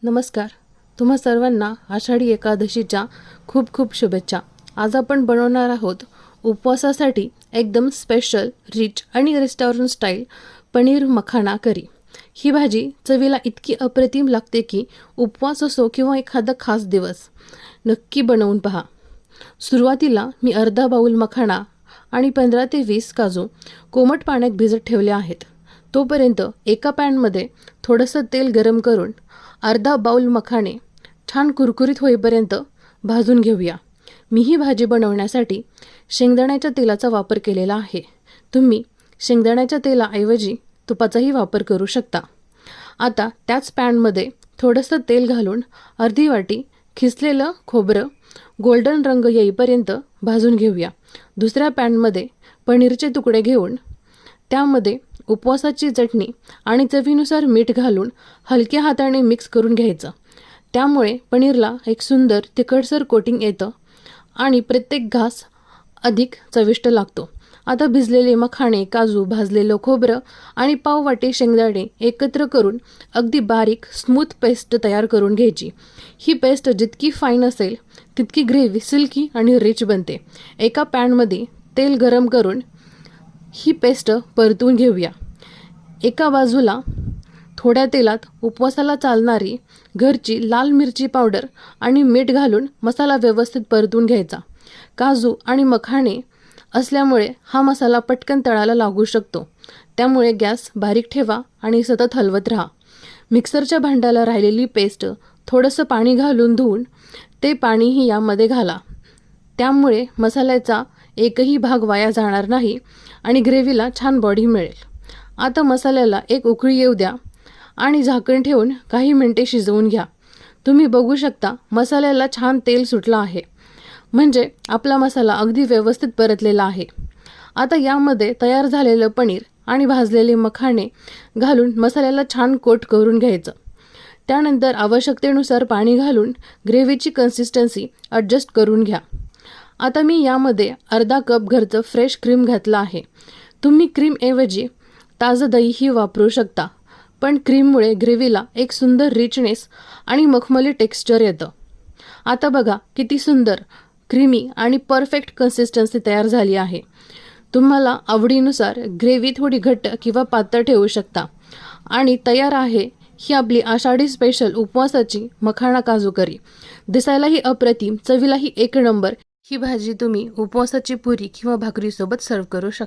नमस्कार. तुम्हा सर्वांना आषाढी एकादशीच्या खूप खूप शुभेच्छा. आज आपण बनवणार आहोत उपवासासाठी एकदम स्पेशल, रिच आणि रेस्टॉरंट स्टाईल पनीर मखाना करी. ही भाजी चवीला इतकी अप्रतिम लागते की उपवास असो किंवा एखादा खास दिवस नक्की बनवून पहा. सुरुवातीला मी अर्धा बाउल मखाना आणि 15 ते 20 काजू कोमट पाण्यात भिजत ठेवले आहेत. तोपर्यंत एका पॅनमध्ये थोडंसं तेल गरम करून अर्धा बाउल मखाणे छान कुरकुरीत होईपर्यंत भाजून घेऊया. मी ही भाजी बनवण्यासाठी शेंगदाण्याच्या तेलाचा वापर केलेला आहे. तुम्ही शेंगदाण्याच्या तेलाऐवजी तुपाचाही वापर करू शकता. आता त्याच पॅनमध्ये थोडंसं तेल घालून अर्धी वाटी खिसलेलं खोबरं गोल्डन रंग येईपर्यंत भाजून घेऊया. दुसऱ्या पॅनमध्ये पनीरचे तुकडे घेऊन त्यामध्ये उपवासाची चटणी आणि चवीनुसार मीठ घालून हलक्या हाताने मिक्स करून घ्यायचं. त्यामुळे पनीरला एक सुंदर तिखटसर कोटिंग येतं आणि प्रत्येक घास अधिक चविष्ट लागतो. आता भिजलेले मखाणे, काजू, भाजलेलं खोबरं आणि पाववाटी शेंगदाणे एकत्र करून अगदी बारीक स्मूथ पेस्ट तयार करून घ्यायची. ही पेस्ट जितकी फाईन असेल तितकी ग्रेव्ही सिल्की आणि रिच बनते. एका पॅनमध्ये तेल गरम करून ही पेस्ट परतून घेऊया. एका बाजूला थोड्या तेलात उपवासाला चालणारी घरची लाल मिरची पावडर आणि मीठ घालून मसाला व्यवस्थित परतून घ्यायचा. काजू आणि मखाणे असल्यामुळे हा मसाला पटकन तळाला लागू शकतो. त्यामुळे गॅस बारीक ठेवा आणि सतत हलवत राहा. मिक्सरच्या भांड्याला राहिलेली पेस्ट थोडंसं पाणी घालून धुवून ते पाणीही यामध्ये घाला. त्यामुळे मसाल्याचा एकही भाग वाया जाणार नाही आणि ग्रेव्हीला छान बॉडी मिळेल. आता मसाल्याला एक उकळी येऊ द्या आणि झाकण ठेवून काही मिनिटे शिजवून घ्या. तुम्ही बघू शकता मसाल्याला छान तेल सुटलं आहे, म्हणजे आपला मसाला अगदी व्यवस्थित परतलेला आहे. आता यामध्ये तयार झालेलं पनीर आणि भाजलेले मखाणे घालून मसाल्याला छान कोट करून घ्यायचं. त्यानंतर आवश्यकतेनुसार पाणी घालून ग्रेव्हीची कन्सिस्टन्सी ॲडजस्ट करून घ्या. आता मी यामध्ये अर्धा कप घरचं फ्रेश क्रीम घातलं आहे. तुम्ही क्रीमऐवजी ताजं दहीही वापरू शकता, पण क्रीममुळे ग्रेव्हीला एक सुंदर रिचनेस आणि मखमली टेक्स्चर येतं. आता बघा किती सुंदर क्रीमी आणि परफेक्ट कन्सिस्टन्सी तयार झाली आहे. तुम्हाला आवडीनुसार ग्रेव्ही थोडी घट्ट किंवा पातळ ठेवू शकता. आणि तयार आहे ही आपली आषाढी स्पेशल उपवासाची मखाना काजू करी. दिसायलाही अप्रतिम, चवीलाही एक नंबर. ही भाजी तुम्ही उपवासाची पुरी किंवा भाकरीसोबत सर्व करू शकता.